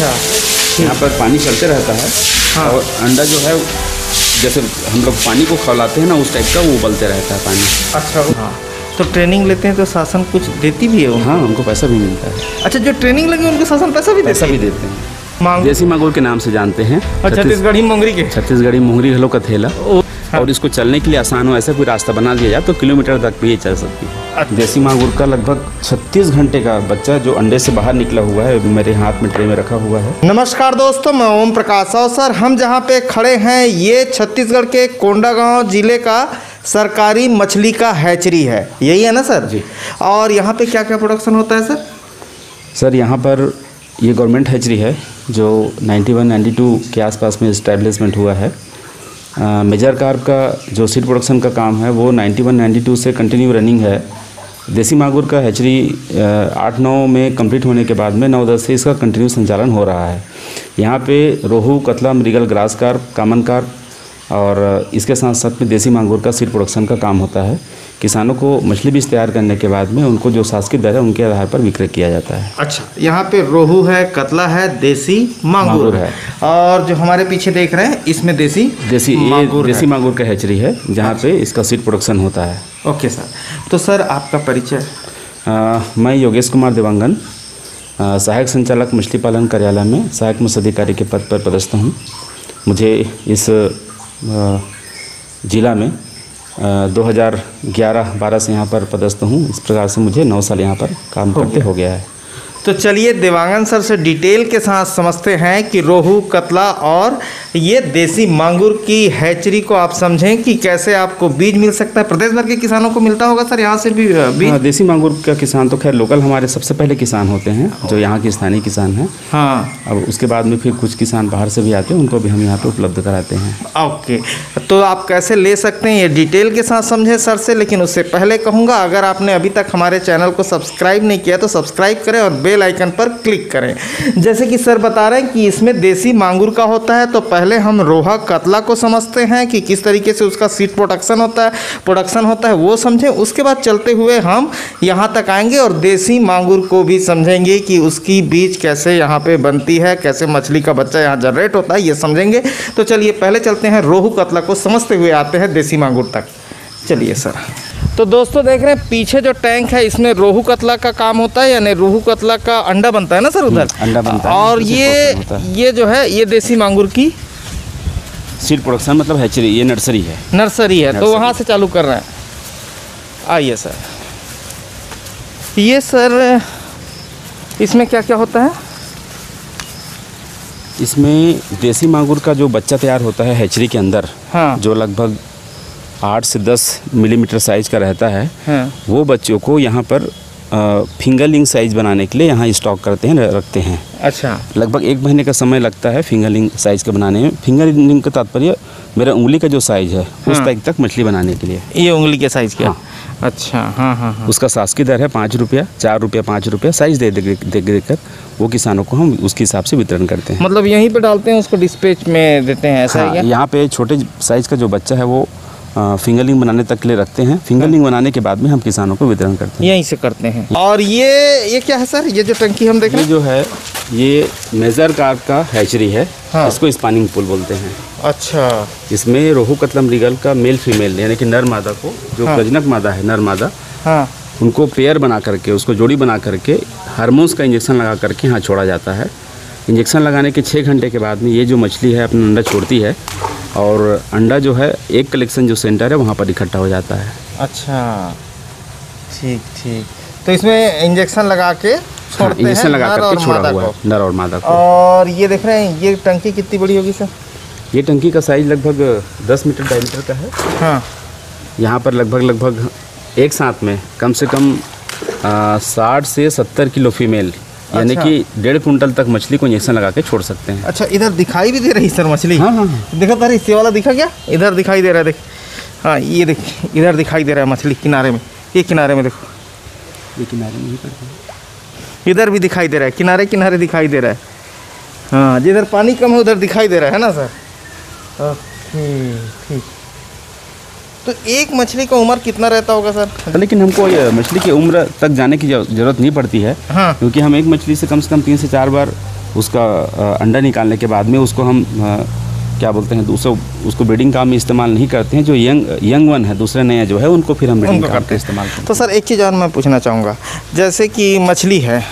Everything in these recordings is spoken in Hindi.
अच्छा, यहाँ पर पानी चलते रहता है। हाँ। और अंडा जो है जैसे हम लोग पानी को खौलाते हैं ना, उस टाइप का वो उबलते रहता है पानी। अच्छा। हाँ, तो ट्रेनिंग लेते हैं तो शासन कुछ देती भी है उनको? हाँ, उनको पैसा भी मिलता है। अच्छा, जो ट्रेनिंग लगे उनको शासन पैसा भी देते हैं। मांगूर, देसी मांगुर के नाम से जानते हैं। छत्तीसगढ़ी मोंगरी के, छत्तीसगढ़ी मोंगरी हलो का थैला। हाँ। और इसको चलने के लिए आसान हो ऐसा कोई रास्ता बना दिया जाए तो किलोमीटर तक भी ये चल सकती है। अच्छा। देसी मांगुर का लगभग 36 घंटे का बच्चा जो अंडे से बाहर निकला हुआ है, मेरे हाथ में ट्रे में रखा हुआ है। नमस्कार दोस्तों, मैं ओम प्रकाश। और सर, हम जहाँ पे खड़े हैं ये छत्तीसगढ़ के कोंडागांव जिले का सरकारी मछली का हैचरी है, यही है ना सर? जी। और यहाँ पे क्या क्या प्रोडक्शन होता है सर? सर, यहाँ पर ये गवर्नमेंट हैचरी है जो 91-92 के आसपास में इस्टेब्लिशमेंट हुआ है। मेजर कार्प का जो सीड प्रोडक्शन का काम है वो 91-92 से कंटिन्यू रनिंग है। देसी मांगुर का हैचरी 8-9 में कंप्लीट होने के बाद में 9-10 से इसका कंटिन्यू संचालन हो रहा है। यहाँ पे रोहू, कतला, मृगल, ग्रास कार्प, कामन कार्प और इसके साथ साथ में देसी मांगुर का सीड प्रोडक्शन का काम होता है। किसानों को मछली बीज तैयार करने के बाद में उनको जो शासकीय दर है उनके आधार पर विक्रय किया जाता है। अच्छा, यहाँ पे रोहू है, कतला है, देसी मांगुर है। और जो हमारे पीछे देख रहे हैं इसमें देसी मांगुर का हैचरी है जहाँ पे इसका सीड प्रोडक्शन होता है। Okay sir. तो सर आपका परिचय? मैं योगेश कुमार देवांगन, सहायक संचालक मछली पालन कार्यालय में सहायक मत्स्य अधिकारी के पद पर पदस्थ हूँ। मुझे इस जिला में 2011-12 से यहाँ पर पदस्थ हूँ। इस प्रकार से मुझे 9 साल यहाँ पर काम करते हो गया है। तो चलिए देवांगन सर से डिटेल के साथ समझते हैं कि रोहू, कतला और ये देसी मांगुर की हैचरी को आप समझें कि कैसे आपको बीज मिल सकता है। प्रदेश भर के किसानों को मिलता होगा सर यहाँ से भी बीज? हाँ, देसी मांगुर का किसान तो खैर लोकल हमारे सबसे पहले किसान होते हैं जो यहाँ के स्थानीय किसान हैं। हाँ। अब उसके बाद में फिर कुछ किसान बाहर से भी आते हैं, उनको भी हम यहाँ पर उपलब्ध कराते हैं। ओके, तो आप कैसे ले सकते हैं ये डिटेल के साथ समझें सर से। लेकिन उससे पहले कहूँगा, अगर आपने अभी तक हमारे चैनल को सब्सक्राइब नहीं किया तो सब्सक्राइब करें और बेल आइकन पर क्लिक करें। जैसे कि सर बता रहे हैं कि इसमें देसी मांगुर का होता है, तो पहले हम रोहा, कतला को समझते हैं कि किस तरीके से उसका सीड प्रोडक्शन होता है वो समझें। उसके बाद चलते हुए हम यहाँ तक आएंगे और देसी मांगुर को भी समझेंगे कि उसकी बीज कैसे यहाँ पे बनती है, कैसे मछली का बच्चा यहाँ जनरेट होता है, ये समझेंगे। तो चलिए पहले चलते हैं रोहू, कतला को समझते हुए आते हैं देसी मांगुर तक। चलिए सर। तो दोस्तों देख रहे हैं पीछे जो टैंक है इसमें रोहू कतला का काम होता है, यानी रोहू कतला का अंडा बनता है ना सर उधर? अंडा बनता है। और ये जो है ये देसी मांगुर की सीड प्रोडक्शन मतलब हैचरी, ये नर्सरी है। तो वहाँ से चालू कर रहे हैं। आइए सर। ये सर इसमें क्या क्या होता है? इसमें देसी मांगुर का जो बच्चा तैयार होता है हैचरी के अंदर, हाँ। जो लगभग 8 से 10 मिलीमीटर साइज का रहता है, हाँ। वो बच्चों को यहाँ पर फिंगरलिंग साइज बनाने के लिए यहाँ स्टॉक करते हैं, रखते हैं। अच्छा। लगभग 1 महीने का समय लगता है फिंगरलिंग साइज का बनाने में। फिंगरलिंग का तात्पर्य मेरा उंगली का जो साइज है उस टाइप तक मछली बनाने के लिए। ये उंगली के साइज का? हाँ। अच्छा। हाँ। उसका शासकीय दर है 5 रुपया, 4 रुपया, 5 रुपया साइज देकर वो किसानों को हम उसके हिसाब से वितरण करते हैं। मतलब यहीं पे डालते हैं उसको, डिस्पैच में देते हैं, ऐसा है क्या? यहाँ पे छोटे साइज का जो बच्चा है वो फिंगरलिंग बनाने तक के लिए रखते हैं। फिंगरलिंग बनाने के बाद में हम किसानों को वितरण करते हैं। यहीं से करते हैं। और ये क्या है सर, ये जो टंकी हम देख रहे हैं? ये जो है ये मेजर कार्प का हैचरी है। हाँ। इसको स्पानिंग पूल बोलते हैं। अच्छा। इसमें रोहू, कतला, मृगल का मेल फीमेल यानी कि नर मादा को, जो प्रजनक मादा है, नर मादा, हाँ, उनको पेयर बना करके, उसको जोड़ी बना करके हार्मोन्स का इंजेक्शन लगा करके यहाँ छोड़ा जाता है। इंजेक्शन लगाने के 6 घंटे के बाद में ये जो मछली है अपना अंडा छोड़ती है और अंडा जो है एक कलेक्शन जो सेंटर है वहाँ पर इकट्ठा हो जाता है। अच्छा, ठीक। तो इसमें इंजेक्शन लगा के छोड़ते हैं, इंजेक्शन लगा करके छोड़ा हुआ है नर और मादा को। और ये देख रहे हैं ये टंकी कितनी बड़ी होगी सर? ये टंकी का साइज लगभग 10 मीटर डायमीटर का है। हाँ। यहाँ पर लगभग एक साथ में कम से कम 60 से 70 किलो फीमेल, यानी कि 1.5 कुंटल तक मछली को इंजेक्शन लगा के छोड़ सकते हैं। अच्छा, इधर दिखाई भी दे रही सर मछली? हाँ। देखो तारी, इससे वाला दिखा क्या? इधर दिखाई दे रहा है, देख। हाँ, ये देख, इधर दिखाई दे रहा है मछली किनारे में। ये किनारे में देखो, ये किनारे में इधर भी दिखाई दे रहा है, किनारे दिखाई दे रहा है। हाँ, जिधर पानी कम है उधर दिखाई दे रहा है ना सर? ओके, ठीक। तो एक मछली का उम्र कितना रहता होगा सर? लेकिन हमको मछली की उम्र तक जाने की ज़रूरत नहीं पड़ती है। हाँ। क्योंकि हम एक मछली से कम 3 से 4 बार उसका अंडा निकालने के बाद में उसको हम क्या बोलते हैं दूसरा उसको ब्रीडिंग काम में इस्तेमाल नहीं करते हैं। जो यंग वन है दूसरे नए जो है उनको फिर हम ब्रीडिंग काम में इस्तेमाल करते हैं। तो सर एक चीज़ और मैं पूछना चाहूँगा, जैसे कि मछली है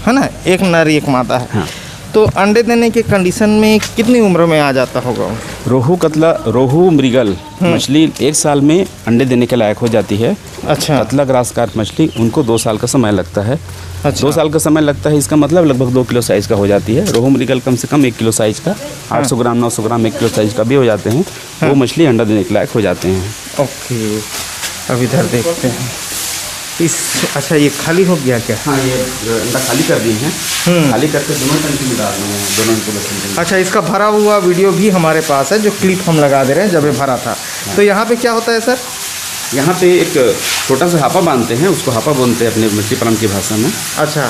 ना, एक नर एक मादा है। हाँ। तो अंडे देने के कंडीशन में कितनी उम्र में आ जाता होगा? रोहू कतला, रोहू मृगल मछली 1 साल में अंडे देने के लायक हो जाती है। अच्छा। कतला ग्रास कार्प मछली उनको 2 साल का समय लगता है। अच्छा। 2 साल का समय लगता है, इसका मतलब लगभग 2 किलो साइज़ का हो जाती है। रोहू मृगल कम से कम 1 किलो साइज़ का, 800 ग्राम 900 ग्राम 1 किलो साइज़ का भी हो जाते हैं। वो मछली अंडा देने के लायक हो जाते हैं। ओके, अब इधर देखते हैं अच्छा ये खाली हो गया क्या? हाँ, ये अंडा खाली कर दिए हैं। खाली करके दोनों टंकी में डाल दिए हैं, दोनों को बस। अच्छा, इसका भरा हुआ वीडियो भी हमारे पास है, जो क्लिप हम लगा दे रहे हैं जब ये भरा था। तो यहाँ पे क्या होता है सर? यहाँ पे एक छोटा सा हापा बांधते हैं, उसको हापा बोलते हैं अपने मछली पालन की भाषा में। अच्छा।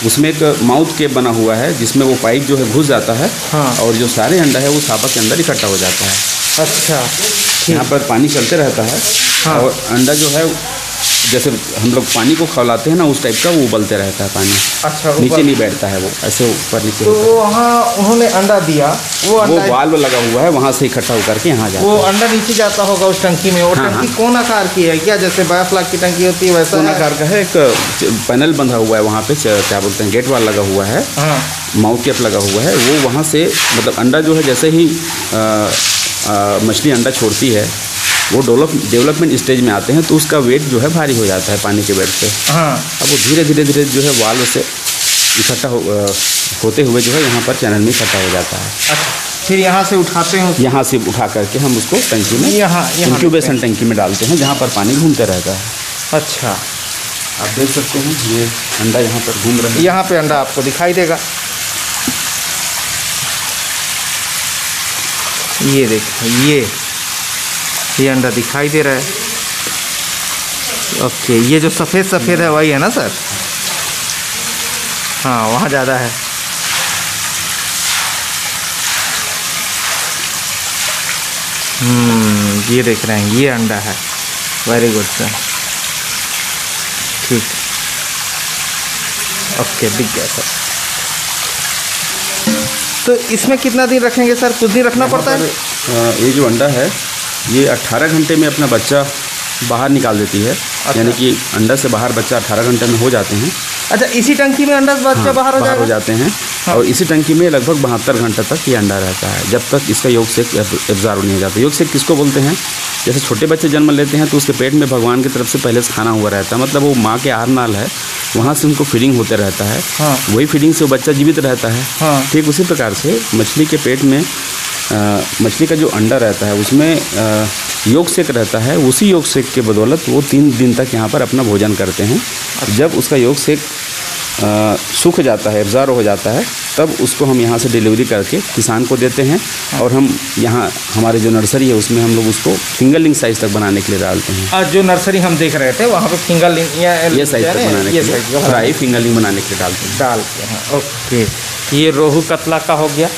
उसमें एक माउथ केप बना हुआ है जिसमें वो पाइप जो है घुस जाता है। हाँ। और जो सारे अंडा है वो हापा के अंदर इकट्ठा हो जाता है। अच्छा। यहाँ पर पानी चलते रहता है। हाँ। और अंडा जो है जैसे हम लोग पानी को खौलाते हैं ना, उस टाइप का वो उबलते रहता है पानी। अच्छा, नीचे नहीं बैठता है वो, ऐसे ऊपर नीचे। तो वहाँ उन्होंने अंडा दिया, वो वाल्व लगा हुआ है, वहाँ से इकट्ठा होकर के यहाँ जाता है। वो अंडा नीचे जाता होगा उस टंकी में। और टंकी कौन आकार की है क्या? जैसे बायोफ्लाक की टंकी होती है वैसा कौन आकार का है? एक पैनल बंधा हुआ है वहाँ पे, क्या बोलते हैं, गेट वाल लगा हुआ है। हाँ। माउथ कैप लगा हुआ है। वो वहाँ से मतलब अंडा जो है जैसे ही मछली अंडा छोड़ती है वो डेवलपमेंट स्टेज में आते हैं तो उसका वेट जो है भारी हो जाता है पानी के वेट से। हाँ। अब वो धीरे धीरे जो है वाल्व से इकट्ठा होते हुए जो है यहाँ पर चैनल में इकट्ठा हो जाता है। अच्छा, फिर यहाँ से उठाते हैं? यहाँ से उठा करके हम उसको टंकी में, इंक्यूबेशन टंकी में डालते हैं जहाँ पर पानी घूमते रहता है। अच्छा, आप देख सकते हैं ये अंडा यहाँ पर घूम रहा है। यहाँ पे अंडा आपको दिखाई देगा, ये देखिए ये अंडा दिखाई दे रहा है। ओके, ये जो सफ़ेद सफ़ेद है वही है ना सर? हाँ, वहाँ ज़्यादा है। ये देख रहे हैं, ये अंडा है। वेरी गुड सर, ठीक। ओके, दिख गया सर। तो इसमें कितना दिन रखेंगे सर? कुछ दिन रखना पड़ता है? ये जो अंडा है ये 18 घंटे में अपना बच्चा बाहर निकाल देती है। अच्छा। यानी कि अंडा से बाहर बच्चा 18 घंटे में हो जाते हैं। अच्छा, इसी टंकी में अंडा से बच्चा बाहर हो जाते हैं। हाँ। और इसी टंकी में लगभग 72 घंटे तक ये अंडा रहता है, जब तक इसका योग सेक एब्जॉर्ब नहीं हो जाता। योग सेक किसको बोलते हैं? जैसे छोटे बच्चे जन्म लेते हैं तो उसके पेट में भगवान की तरफ से पहले से खाना हुआ रहता है, मतलब वो माँ के आहार नाल है, वहाँ से उनको फीडिंग होते रहता है। हाँ। वही फीडिंग से वो बच्चा जीवित रहता है। हाँ। ठीक उसी प्रकार से मछली के पेट में मछली का जो अंडा रहता है उसमें योग सेक रहता है। उसी योग सेक के बदौलत वो 3 दिन तक यहाँ पर अपना भोजन करते हैं। जब उसका योग सेक सूख जाता है, एब्जॉर्ब हो जाता है, तब उसको हम यहाँ से डिलीवरी करके किसान को देते हैं। और हम यहाँ हमारे जो नर्सरी है उसमें हम लोग उसको फिंगरलिंग साइज़ तक बनाने के लिए डालते हैं। आज जो नर्सरी हम देख रहे थे वहाँ पे फिंगरलिंग ये साइज़ तक बनाने के लिए, फ्राई फिंगरलिंग बनाने के लिए डालते हैं। ओके, ये रोहू कतला का हो गया,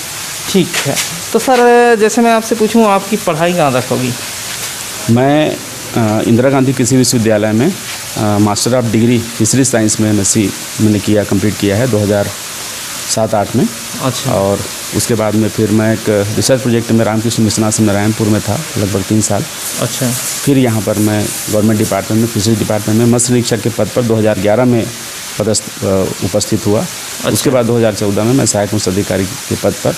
ठीक है। तो सर जैसे मैं आपसे पूछूं, आपकी पढ़ाई कहाँ तक होगी? मैं इंदिरा गांधी कृषि विश्वविद्यालय में master of degree fishery science में MSc मैंने कंप्लीट किया है 2007-8 में। अच्छा। और उसके बाद में फिर मैं एक रिसर्च प्रोजेक्ट में रामकृष्ण मिशन आश्रम नारायणपुर में था लगभग 3 साल। अच्छा। फिर यहाँ पर मैं गवर्नमेंट डिपार्टमेंट में फिशरी डिपार्टमेंट में मत्स्य निरीक्षक के पद पर 2011 में उपस्थित हुआ। अच्छा। उसके बाद 2014 में मैं सहायक मत्स्य अधिकारी के पद पर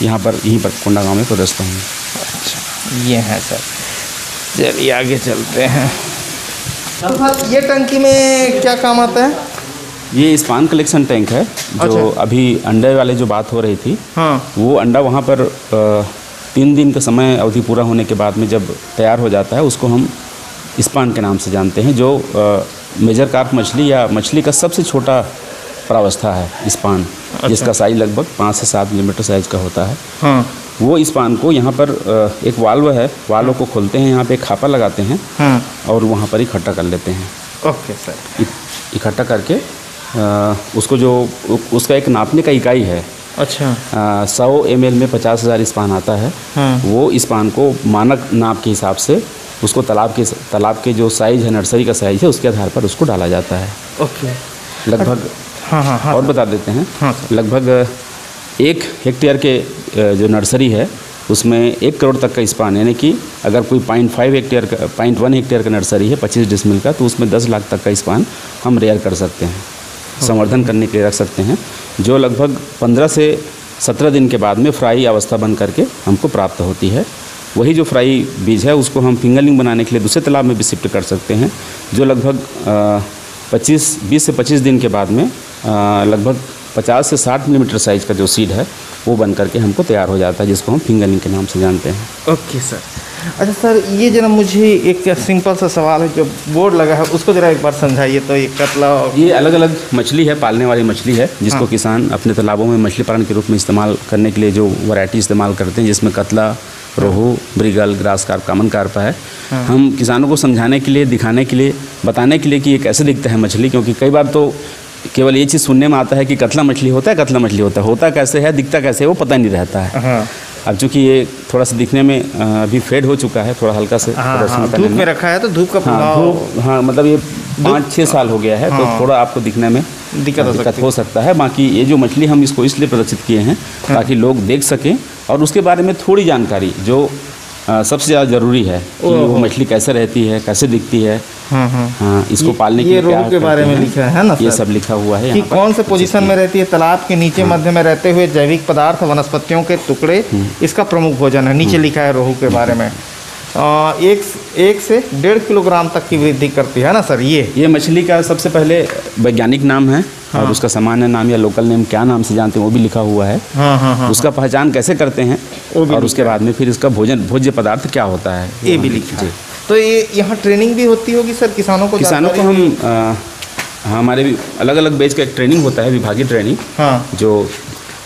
यहीं पर कोंडागांव में पदस्थ हूँ। अच्छा, ये है सर। चलिए आगे चलते हैं। तो सर ये टंकी में क्या काम आता है? ये स्पान कलेक्शन टैंक है। जो अभी अंडे वाले जो बात हो रही थी, हाँ। वो अंडा वहाँ पर 3 दिन का समय अवधि पूरा होने के बाद में जब तैयार हो जाता है उसको हम स्पान के नाम से जानते हैं। जो मेजर कार्प मछली या मछली का सबसे छोटा प्रावस्था है स्पान। अच्छा। जिसका साइज लगभग 5 से 7 मिलीमीटर साइज का होता है। हाँ। वो स्पान को यहाँ पर एक वाल्व है, वाल्व को खोलते हैं, यहाँ पे एक खापा लगाते हैं। हाँ। और वहाँ पर इकट्ठा कर लेते हैं। Okay sir. इकट्ठा करके उसको जो उसका एक नापने का इकाई है। अच्छा। 100 ml में 50,000 स्पान आता है। हाँ। वो स्पान को मानक नाप के हिसाब से उसको तालाब के जो साइज़ है, नर्सरी का साइज़ है, उसके आधार पर उसको डाला जाता है। ओके। लगभग हाँ, और बता देते हैं। हाँ। लगभग 1 हेक्टेयर के जो नर्सरी है उसमें 1 करोड़ तक का स्पान, यानी कि अगर कोई 0.1 हेक्टेयर का नर्सरी है 25 डिसमिल का, तो उसमें 10 लाख तक का स्पान हम रेयर कर सकते हैं, संवर्धन करने के लिए रख सकते हैं, जो लगभग 15 से 17 दिन के बाद में फ्राई अवस्था बन करके हमको प्राप्त होती है। वही जो फ्राई बीज है उसको हम फिंगरलिंग बनाने के लिए दूसरे तालाब में भी शिफ्ट कर सकते हैं, जो लगभग 20 से 25 दिन के बाद में लगभग 50 से 60 मिलीमीटर साइज़ का जो सीड है वो बन करके हमको तैयार हो जाता है, जिसको हम फिंगरलिंग के नाम से जानते हैं। Okay sir. अच्छा सर, ये जरा मुझे एक सिंपल सा सवाल है, जो बोर्ड लगा है उसको ज़रा एक बार समझाइए। तो ये कतला, ये अलग अलग मछली है, पालने वाली मछली है, जिसको किसान अपने तालाबों में मछली पालन के रूप में इस्तेमाल करने के लिए जो वैरायटी इस्तेमाल करते हैं, जिसमें कतला, रोहू, ब्रिगल, ग्रास कार्प, कॉमन कार्प है। हम किसानों को समझाने के लिए, दिखाने के लिए, बताने के लिए कि ये कैसे दिखता है मछली, क्योंकि कई बार तो केवल ये चीज़ सुनने में आता है कि कतला मछली होता है, कतला मछली होता कैसे है, दिखता कैसे है, वो पता नहीं रहता है। अब चूँकि ये थोड़ा सा दिखने में अभी फेड हो चुका है, थोड़ा हल्का से धूप में रखा है तो धूप का हाँ, मतलब ये 5-6 साल हो गया है, तो थोड़ा आपको दिखने में दिक्कत हो सकता है। बाकी ये जो मछली हम इसको इसलिए प्रदर्शित किए हैं ताकि लोग देख सकें और उसके बारे में थोड़ी जानकारी, जो सबसे ज़्यादा ज़रूरी है कि वो मछली कैसे रहती है, कैसे दिखती है। हाँ, इसको पालने के लिए रोहू के बारे में लिखा है ना, ये सब लिखा हुआ है कि कौन से पोजीशन में रहती है, तालाब के नीचे मध्य में रहते हुए जैविक पदार्थ, वनस्पतियों के टुकड़े इसका प्रमुख भोजन है। नीचे लिखा है रोहू के बारे में 1 से 1.5 किलोग्राम तक की वृद्धि करती है ना सर। ये मछली का सबसे पहले वैज्ञानिक नाम है और उसका सामान्य नाम या लोकल नेम क्या नाम से जानते हैं वो भी लिखा हुआ है। उसका पहचान कैसे करते हैं और उसके बाद में फिर इसका भोज्य पदार्थ क्या होता है ये भी लिखा है। तो ये यहाँ ट्रेनिंग भी होती होगी सर किसानों को हम हमारे भी अलग अलग बेच का एक ट्रेनिंग होता है, विभागीय ट्रेनिंग, जो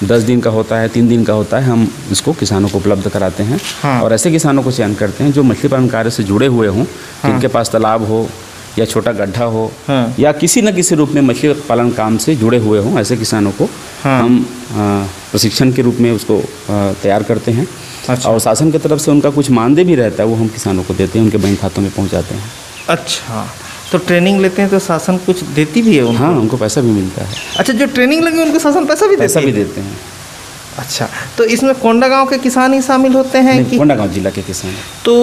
10 दिन का होता है, 3 दिन का होता है। हम इसको किसानों को उपलब्ध कराते हैं और ऐसे किसानों को चयन करते हैं जो मछली पालन कार्य से जुड़े हुए हों, जिनके पास तालाब हो या छोटा गड्ढा हो या किसी न किसी रूप में मछली पालन काम से जुड़े हुए हों, ऐसे किसानों को हम प्रशिक्षण के रूप में उसको तैयार करते हैं। और शासन की तरफ से उनका कुछ मानदेय भी रहता है, वो हम किसानों को देते हैं, उनके बैंक खातों में पहुँचाते हैं। अच्छा, तो ट्रेनिंग लेते हैं तो शासन कुछ देती भी है उनको? हाँ, उनको पैसा भी मिलता है। अच्छा, जो ट्रेनिंग लगी उनको शासन पैसा भी देते हैं? अच्छा, तो इसमें कोंडागांव के किसान ही शामिल होते हैं कि कोंडागांव जिला के किसान? तो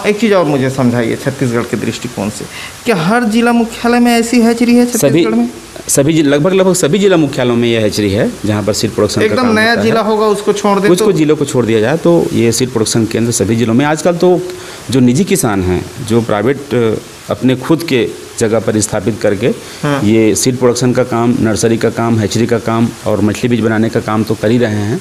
एक चीज़ और मुझे समझाइए छत्तीसगढ़ के दृष्टिकोण से, क्या हर जिला मुख्यालय में ऐसी हैचरी है छत्तीसगढ़ में? सभी लगभग सभी जिला मुख्यालयों में यह हैचरी है, जहाँ पर सीड प्रोडक्शन एकदम नया जिला होगा उसको छोड़ दे, कुछ जिलों को छोड़ दिया जाए तो ये सीड प्रोडक्शन केंद्र सभी जिलों में। आजकल तो जो निजी किसान हैं, जो प्राइवेट अपने खुद के जगह पर स्थापित करके ये सीड प्रोडक्शन का काम, नर्सरी का काम, हैचरी का काम और मछली बीज बनाने का काम तो कर ही रहे हैं।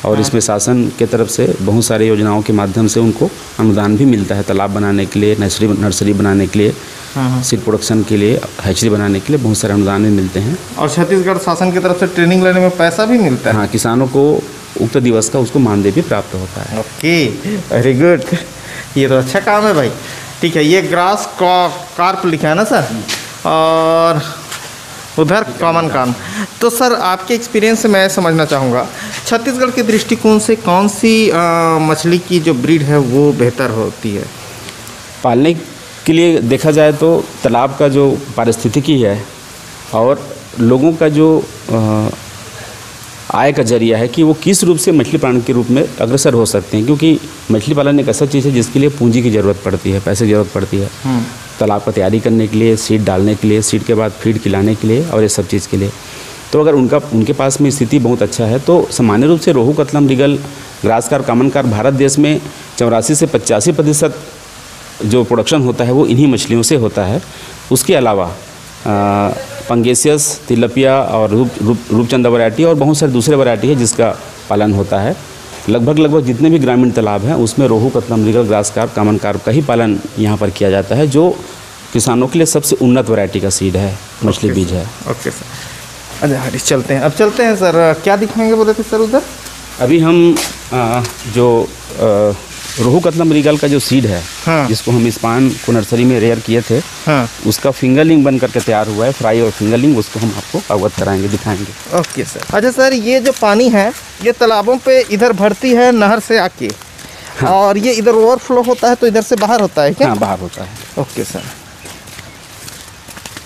और इसमें शासन के तरफ से बहुत सारी योजनाओं के माध्यम से उनको अनुदान भी मिलता है, तालाब बनाने के लिए, नर्सरी बनाने के लिए, सीड प्रोडक्शन के लिए, हैचरी बनाने के लिए बहुत सारे अनुदान भी मिलते हैं। और छत्तीसगढ़ शासन की तरफ से ट्रेनिंग लेने में पैसा भी मिलता है? हाँ, किसानों को उक्त दिवस का उसको मानदेय भी प्राप्त होता है। ओके, वेरी गुड, ये तो अच्छा काम है भाई। ठीक है, ये ग्रास कार्प लिखा है ना सर, और उधर कॉमन काम। तो सर आपके एक्सपीरियंस से मैं समझना चाहूँगा, छत्तीसगढ़ के दृष्टिकोण से कौन सी मछली की जो ब्रीड है वो बेहतर होती है? पालने के लिए देखा जाए तो तालाब का जो पारिस्थितिकी है और लोगों का जो आय का जरिया है कि वो किस रूप से मछली पालन के रूप में अग्रसर हो सकते हैं, क्योंकि मछली पालन एक ऐसा चीज़ है जिसके लिए पूंजी की ज़रूरत पड़ती है, पैसे की ज़रूरत पड़ती है, तालाब का तैयारी करने के लिए, सीड डालने के लिए, सीड के बाद फीड खिलाने के लिए और ये सब चीज़ के लिए। तो अगर उनके पास में स्थिति बहुत अच्छा है तो सामान्य रूप से रोहू, कतला, मृगल, grass carp, common carp Bharat देश में 84 से 85% जो प्रोडक्शन होता है वो इन्हीं मछलियों से होता है। उसके अलावा पंगेसियस, तिलपिया और रूपचंदा वैरायटी और बहुत सारे दूसरे वैरायटी है जिसका पालन होता है। लगभग जितने भी ग्रामीण तालाब हैं उसमें रोहू, कतला, मृगल, ग्रास कार्प, कॉमन कार्प का ही पालन यहाँ पर किया जाता है, जो किसानों के लिए सबसे उन्नत वैरायटी का सीड है, मछली बीज है। ओके सर, अच्छा हरीश चलते हैं, अब चलते हैं सर, क्या दिखाएंगे बोले थे सर उधर? अभी हम जो रोहू, कतला, मृगल का जो सीड है, जिसको हम स्पान को नर्सरी में रेयर किए थे, उसका फिंगरलिंग बन करके तैयार हुआ है, फ्राई और फिंगरलिंग, उसको हम आपको अवगत कराएंगे, दिखाएंगे। Okay sir. अच्छा सर, ये जो पानी है ये तालाबों पे इधर भरती है नहर से आके, और ये इधर ओवरफ्लो होता है तो इधर से बाहर होता है क्या? हाँ, बाहर होता है। ओके सर,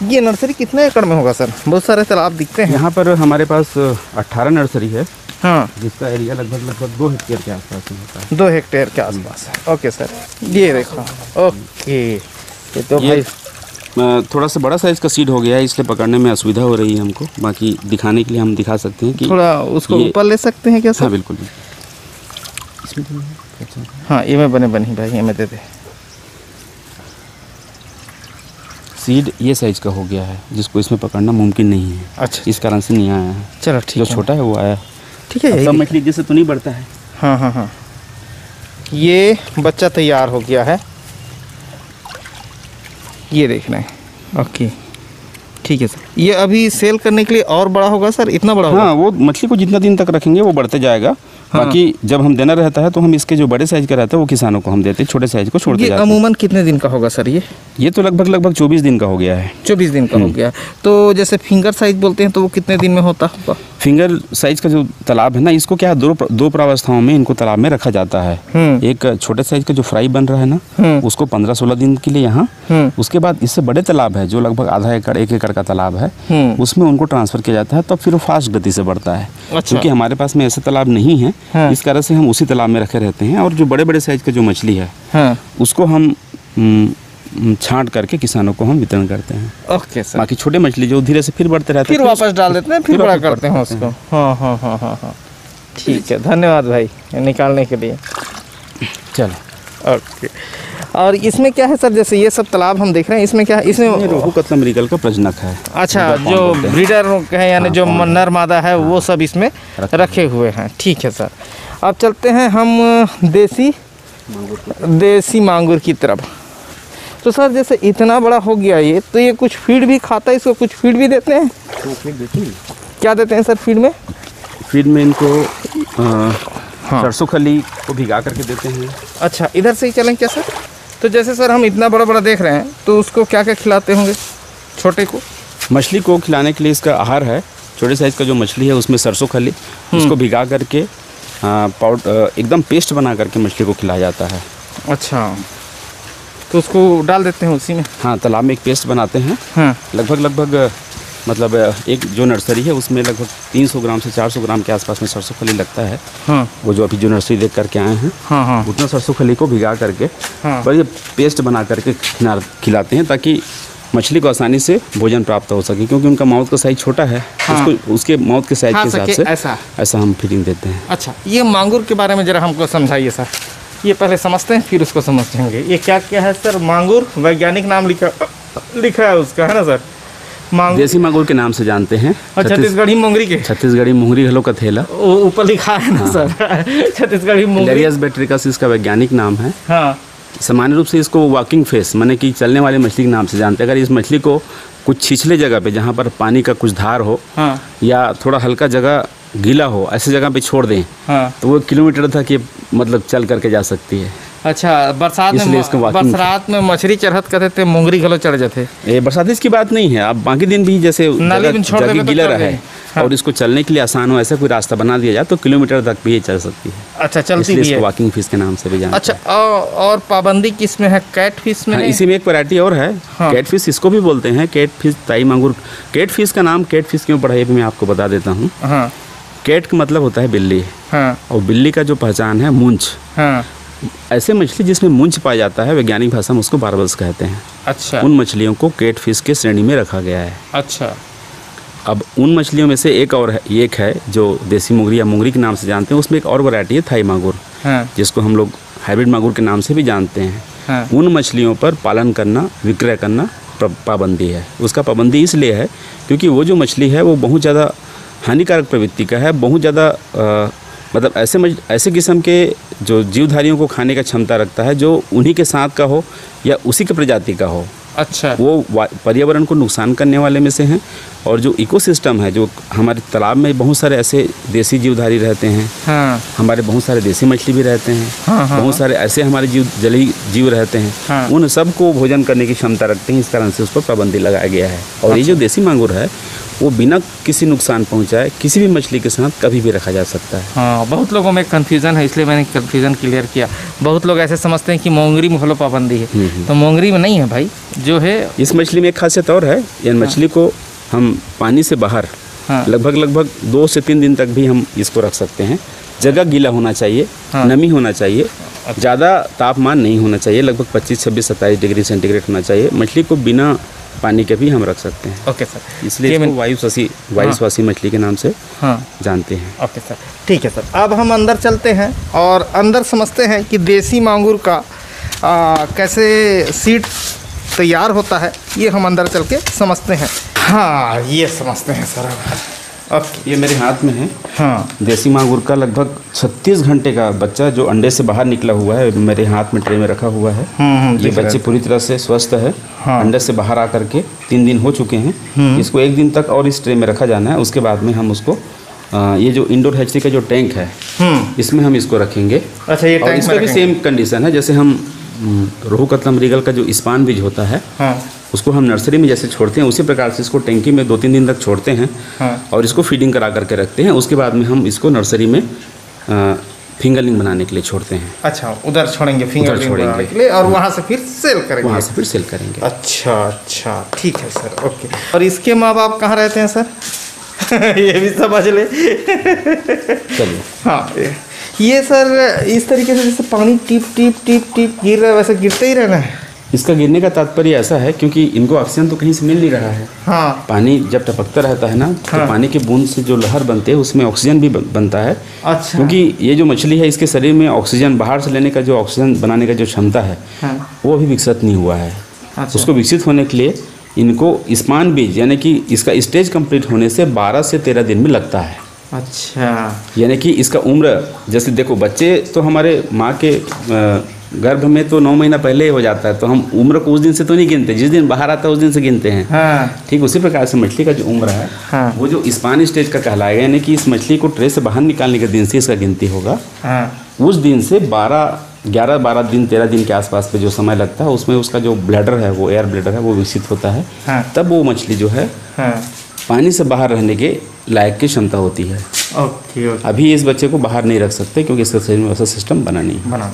ये नर्सरी कितने एकड़ में होगा सर? बहुत सारे तालाब दिखते हैं यहाँ पर। हमारे पास 18 नर्सरी है हाँ, जिसका एरिया लगभग 2 हेक्टेयर के आसपास में होता है। 2 हेक्टेयर के आसपास है। ओके सर, ये देखो। ओके, ये तो भाई थोड़ा सा बड़ा साइज़ का सीड हो गया है, इसलिए पकड़ने में असुविधा हो रही है हमको। बाकी दिखाने के लिए हम दिखा सकते हैं कि थोड़ा उसको ऊपर ले सकते हैं क्या सर? हाँ बिल्कुल। हाँ, ये मैं बने बनी भाई, ये मैं दे दे। सीड ये साइज़ का हो गया है, जिसको इसमें पकड़ना मुमकिन नहीं है। अच्छा, इस कारण से नहीं आया है। चलो ठीक जो है, छोटा है वो आया। ठीक है। सब मछली जैसे तो नहीं बढ़ता है। हाँ हाँ हाँ, ये बच्चा तैयार हो गया है, ये देख रहे हैं। ओके, ठीक है सर। ये अभी सेल करने के लिए और बड़ा होगा सर? इतना बड़ा होगा? हाँ, वो मछली को जितना दिन तक रखेंगे वो बढ़ते जाएगा। हाँ। बाकी जब हम देना रहता है तो हम इसके जो बड़े साइज का रहता है वो किसानों को हम देते हैं, छोटे साइज को छोड़ते ये जाते हैं। अमूमन कितने दिन का होगा सर? ये तो लगभग 24 दिन का हो गया है। 24 दिन का हो गया। तो जैसे फिंगर साइज बोलते हैं तो वो कितने दिन में होता होगा? फिंगर साइज का जो तालाब है ना, इसको क्या है, दो प्रावस्थाओं में इनको तालाब में रखा जाता है। एक छोटे साइज का जो फ्राई बन रहा है ना, उसको 15-16 दिन के लिए यहाँ। उसके बाद इससे बड़े तालाब है जो लगभग आधा एकड़ 1 एकड़ का तालाब है, उसमें उनको ट्रांसफर किया जाता है। तब फिर वो फास्ट गति से बढ़ता है। क्योंकि हमारे पास में ऐसे तालाब नहीं है, इस कारण से हम उसी तालाब में रखे रहते हैं। और जो बड़े बड़े साइज का जो मछली है उसको हम छांट करके किसानों को हम वितरण करते हैं। Okay sir. बाकी छोटे मछली जो धीरे से फिर बढ़ते रहते हैं, फिर वापस डाल देते हैं, फिर बड़ा करते हैं उसको। हाँ हाँ हाँ हाँ हाँ, ठीक है, धन्यवाद भाई निकालने के लिए। चलो। ओके, और इसमें क्या है सर? जैसे ये सब तालाब हम देख रहे हैं, इसमें क्या है? इसमें रोहू कतला मृगल का प्रजनक है। अच्छा, जो ब्रीडर है यानी जो नर मादा है वो सब इसमें रखे हुए हैं। ठीक है सर, अब चलते हैं हम देसी मांगुर की तरफ। तो सर जैसे इतना बड़ा हो गया ये, तो ये कुछ फीड भी खाता है? इसको कुछ फीड भी देते हैं? क्या देते हैं सर फीड में? फीड में इनको सरसों खली को भिगा करके देते हैं। अच्छा, इधर से ही चलें क्या सर? तो जैसे सर हम इतना बड़ा बड़ा देख रहे हैं, तो उसको क्या क्या खिलाते होंगे छोटे को? मछली को खिलाने के लिए इसका आहार है, छोटे साइज का जो मछली है उसमें सरसों खली, उसको भिगा करके पाउडर एकदम पेस्ट बना करके मछली को खिलाया जाता है। अच्छा, तो उसको डाल देते हैं उसी में? हाँ, तालाब में एक पेस्ट बनाते हैं। हाँ, लगभग मतलब एक जो नर्सरी है उसमें लगभग 300 ग्राम से 400 ग्राम के आसपास में सरसों खली लगता है। हाँ, वो जो अभी जो नर्सरी देख करके आए हैं, हाँ हाँ, उतना सरसों खली को भिगा करके और ये पेस्ट बना करके खिलाते हैं, ताकि मछली को आसानी से भोजन प्राप्त हो सके। क्योंकि उनका माउथ का साइज छोटा है, उसको उसके माउथ के साइज के हिसाब से ऐसा हम फीडिंग देते हैं। अच्छा, ये मांगुर के बारे में ज़रा हमको समझाइए सर। ये पहले समझते हैं फिर उसको समझेंगे। ये क्या क्या है सर? मांगुर वैज्ञानिक नाम लिखा है उसका, है ना सर? मांगुर, देसी मांगुर के नाम से जानते हैं। छत्तीसगढ़ी मोंगरी के, छत्तीसगढ़ी मोंगरी हलो कथेला ऊपर लिखा है ना सर। छत्तीसगढ़ी मोंगरी, लेरियस बैट्रिकस इसका वैज्ञानिक नाम है। हाँ, सामान्य रूप से इसको वॉकिंग फिश माने कि चलने वाली मछली के नाम से जानते हैं। अगर इस मछली को कुछ छिछले जगह पे, जहाँ पर पानी का कुछ धार हो, हाँ, या थोड़ा हल्का जगह गीला हो, ऐसी जगह पे छोड़ दें, हाँ, तो वो किलोमीटर तक ये मतलब चल करके जा सकती है। अच्छा, बरसात में मछली चढ़त करते थे, मोंगरी घलो चढ़ जाते। ये बरसात इसकी बात नहीं है, आप बाकी दिन भी जैसे जगह गीला रहे और इसको चलने के लिए आसान हो, ऐसा कोई रास्ता बना दिया जाए तो किलोमीटर तक भी ये चल सकती है। अच्छा, चलती भी है। वॉकिंग फिश के नाम से भी जानते हैं। अच्छा, और पाबंदी किस में है? कैट फिश में? हाँ, इसी में एक वैरायटी और है। हाँ। कैट फिश इसको भी बोलते हैं, कैट फिश, ताई मांगुर। कैट फिश का नाम कैट फिश क्यों पड़ा है मैं आपको बता देता हूँ। हाँ। कैट का मतलब होता है बिल्ली। हाँ। और बिल्ली का जो पहचान है मूंछ। हाँ। ऐसे मछली जिसमें मूंछ पाया जाता है, वैज्ञानिक भाषा में उसको बारबल्स कहते हैं। अच्छा। उन मछलियों को कैट फिश के श्रेणी में रखा गया है। अच्छा। अब उन मछलियों में से एक है जो देसी मोंगरी या मोंगरी के नाम से जानते हैं, उसमें एक और वैरायटी है थाई मांगुर। हाँ। जिसको हम लोग हाइब्रिड मांगुर के नाम से भी जानते हैं। हाँ। उन मछलियों पर पालन करना, विक्रय करना पाबंदी है। उसका पाबंदी इसलिए है क्योंकि वो जो मछली है वो बहुत ज़्यादा हानिकारक प्रवृत्ति का है। बहुत ज़्यादा मतलब ऐसे किस्म के जो जीवधारियों को खाने का क्षमता रखता है, जो उन्हीं के साथ का हो या उसी के प्रजाति का हो। अच्छा। वो पर्यावरण को नुकसान करने वाले में से हैं। और जो इकोसिस्टम है, जो हमारे तालाब में बहुत सारे ऐसे देसी जीवधारी रहते हैं। हाँ। हमारे बहुत सारे देसी मछली भी रहते हैं। हाँ, हाँ, बहुत सारे ऐसे हमारे जलीय जीव रहते हैं। हाँ। उन सब को भोजन करने की क्षमता रखते हैं, इस कारण से उस पर पाबंदी लगाया गया है। और अच्छा। ये जो देसी मांगुर है वो बिना किसी नुकसान पहुंचाए किसी भी मछली के साथ कभी भी रखा जा सकता है। हाँ, बहुत लोगों में कन्फ्यूज़न है, इसलिए मैंने कन्फ्यूज़न क्लियर किया। बहुत लोग ऐसे समझते हैं कि मोंगरी में पाबंदी है, तो मोंगरी में नहीं है भाई। जो है इस मछली में एक खासियत और है, इन मछली को हम पानी से बाहर हाँ। लगभग 2 से 3 दिन तक भी हम इसको रख सकते हैं। जगह गीला होना चाहिए, हाँ। नमी होना चाहिए, ज़्यादा तापमान नहीं होना चाहिए, लगभग 25, 26, 27 डिग्री सेंटीग्रेड होना चाहिए। मछली को बिना पानी के भी हम रख सकते हैं। ओके सर, इसलिए इसको वायुश्वासी मछली के नाम से जानते हैं। ओके सर, ठीक है सर। अब हम अंदर चलते हैं और अंदर समझते हैं कि देसी मांगुर का कैसे सीड तैयार होता है, ये हम अंदर चल के समझते हैं। हाँ, ये समझते हैं सर। ओके, ये मेरे हाथ में है। हाँ, देसी मांगुर का लगभग 36 घंटे का बच्चा जो अंडे से बाहर निकला हुआ है, मेरे हाथ में ट्रे में रखा हुआ है। ये बच्चे पूरी तरह से स्वस्थ है। हाँ। अंडे से बाहर आकर के 3 दिन हो चुके हैं। इसको 1 दिन तक और इस ट्रे में रखा जाना है। उसके बाद में हम उसको ये जो इंडोर हैचरी का जो टैंक है, इसमें हम इसको रखेंगे। अच्छा, ये और टैंक इसका में भी सेम कंडीशन है, जैसे हम रोहू कतला मृगल का जो स्पान बीज होता है, हाँ, उसको हम नर्सरी में जैसे छोड़ते हैं, उसी प्रकार से इसको टैंकी में 2-3 दिन तक छोड़ते हैं। हाँ। और इसको फीडिंग करा करके रखते हैं। उसके बाद में हम इसको नर्सरी में फिंगरलिंग बनाने के लिए छोड़ते हैं। अच्छा, उधर छोड़ेंगे फिंगरलिंग छोड़ेंगे बनाने के लिए, और वहाँ से फिर सेल करेंगे। वहाँ से फिर सेल करेंगे। अच्छा अच्छा, ठीक है सर, ओके। और इसके माँ बाप कहाँ रहते हैं सर? ये भी समझ ले। चलिए। हाँ, ये सर इस तरीके से जैसे पानी टिप टिप टिप टिप गिर रहा है, वैसे गिरते ही रहना है। इसका गिरने का तात्पर्य ऐसा है क्योंकि इनको ऑक्सीजन तो कहीं से मिल नहीं रहा है। हाँ, पानी जब टपकता रहता है ना, तो पानी के बूंद से जो लहर बनते हैं उसमें ऑक्सीजन भी बनता है। अच्छा। क्योंकि ये जो मछली है, इसके शरीर में ऑक्सीजन बाहर से लेने का जो ऑक्सीजन बनाने का जो क्षमता है, वो अभी विकसित नहीं हुआ है। अच्छा। उसको विकसित होने के लिए इनको स्पान बीज यानी कि इसका स्टेज कंप्लीट होने से 12 से 13 दिन में लगता है। अच्छा, यानी कि इसका उम्र, जैसे देखो बच्चे तो हमारे माँ के गर्भ में तो 9 महीना पहले ही हो जाता है, तो हम उम्र को उस दिन से तो नहीं गिनते, जिस दिन बाहर आता है उस दिन से गिनते हैं। हाँ। ठीक उसी प्रकार से मछली का जो उम्र है, हाँ। वो जो स्पान स्टेज का कहलाएगा, यानी कि इस मछली को ट्रे से बाहर निकालने के दिन से इसका गिनती होगा। हाँ। उस दिन से 11-12 दिन 13 दिन के आसपास पे जो समय लगता है, उसमें उसका जो ब्लैडर है, वो एयर ब्लैडर है, वो विकसित होता है। हाँ। तब वो मछली जो है पानी से बाहर रहने के लायक की क्षमता होती है। Okay, okay. अभी इस बच्चे को बाहर नहीं रख सकते क्योंकि इसके शरीर में वैसा सिस्टम बना नहीं है।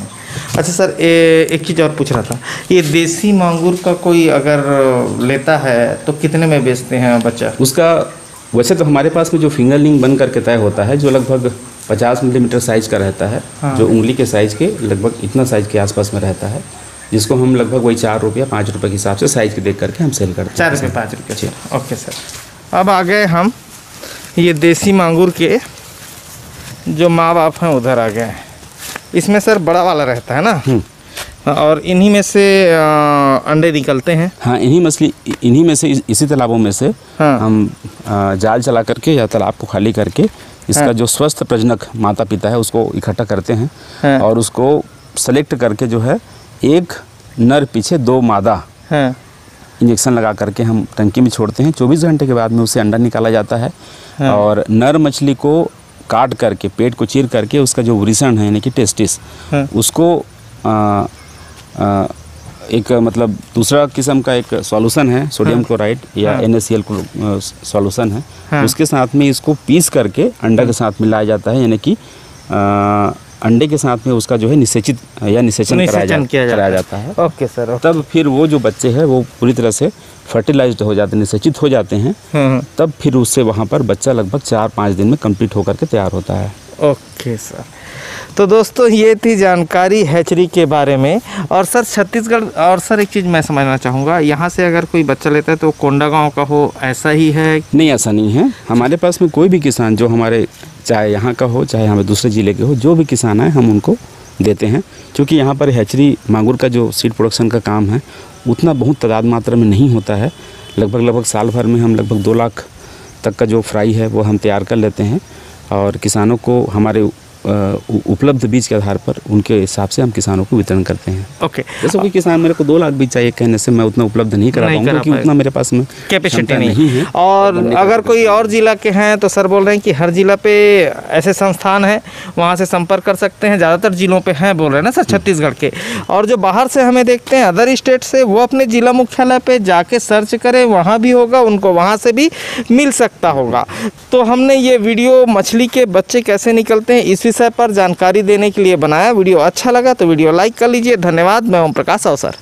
अच्छा सर, एक चीज़ और पूछ रहा था, ये देसी मांगुर का कोई अगर लेता है तो कितने में बेचते हैं बच्चा? उसका वैसे तो हमारे पास में जो फिंगरलिंग बन करके तय होता है, जो लगभग 50 मिलीमीटर साइज का रहता है। हाँ। जो उंगली के साइज़ के लगभग इतना साइज के आसपास में रहता है, जिसको हम लगभग वही 4 रुपया 5 रुपये के हिसाब से साइज़ के देख करके हम सेल करते हैं। 4 रुपये 5 रुपये। ओके सर, अब आ गए हम ये देसी मांगुर के जो माँ बाप हैं उधर आ गए हैं। इसमें सर बड़ा वाला रहता है ना, और इन्हीं में से अंडे निकलते हैं। हाँ, इन्हीं में से इसी तालाबों में से हाँ। हम जाल चला करके या तालाब को खाली करके इसका जो स्वस्थ प्रजनक माता पिता है उसको इकट्ठा करते हैं। हाँ। और उसको सेलेक्ट करके जो है एक नर पीछे 2 मादा इंजेक्शन लगा करके हम टंकी में छोड़ते हैं। 24 घंटे के बाद में उसे अंडा निकाला जाता है। हाँ। और नर मछली को काट करके, पेट को चीर करके उसका जो वृषण है यानी कि टेस्टिस, हाँ। उसको एक मतलब दूसरा किस्म का एक सॉल्यूशन है, सोडियम क्लोराइड या NaCl सॉल्यूशन है। हाँ। उसके साथ में इसको पीस करके अंडा के साथ मिलाया जाता है, यानी कि अंडे के साथ में उसका जो है निषेचन कराया जाता है। Okay sir. तब फिर वो जो बच्चे हैं वो पूरी तरह से फर्टिलाइज्ड हो जाते हैं, निषेचित हो जाते हैं। तब फिर उससे वहाँ पर बच्चा लगभग 4-5 दिन में कंप्लीट होकर के तैयार होता है। ओके सर, तो दोस्तों ये थी जानकारी हैचरी के बारे में। और सर छत्तीसगढ़, और सर एक चीज़ मैं समझना चाहूँगा, यहाँ से अगर कोई बच्चा लेता है तो कोंडागांव का हो, ऐसा ही है? नहीं, ऐसा नहीं है। हमारे पास में कोई भी किसान जो हमारे, चाहे यहाँ का हो चाहे हमें दूसरे ज़िले के हो, जो भी किसान है हम उनको देते हैं। क्योंकि यहाँ पर हैचरी मांगुर का जो सीड प्रोडक्शन का काम है उतना बहुत तादाद मात्रा में नहीं होता है। लगभग साल भर में हम लगभग 2 लाख तक का जो फ्राई है वो हम तैयार कर लेते हैं। और किसानों को हमारे उपलब्ध बीज के आधार पर उनके हिसाब से हम किसानों को वितरण करते हैं। ओके। जैसे कोई किसान मेरे को 2 लाख बीज चाहिए कहने से मैं उतना उपलब्ध नहीं करा पाऊंगा क्योंकि उतना मेरे पास में कैपेसिटी नहीं है। और अगर कोई और जिला के हैं तो सर बोल रहे हैं कि हर जिला पे ऐसे संस्थान हैं, वहाँ से संपर्क कर सकते हैं। ज़्यादातर जिलों पे हैं बोल रहे हैं ना सर छत्तीसगढ़ के। और जो बाहर से हमें देखते हैं अदर स्टेट से, वो अपने जिला मुख्यालय पे जाके सर्च करें, वहाँ भी होगा, उनको वहाँ से भी मिल सकता होगा। तो हमने ये वीडियो मछली के बच्चे कैसे निकलते हैं इस विषय पर जानकारी देने के लिए बनाया। वीडियो अच्छा लगा तो वीडियो लाइक कर लीजिए। धन्यवाद। मैं ओम प्रकाश अवसर।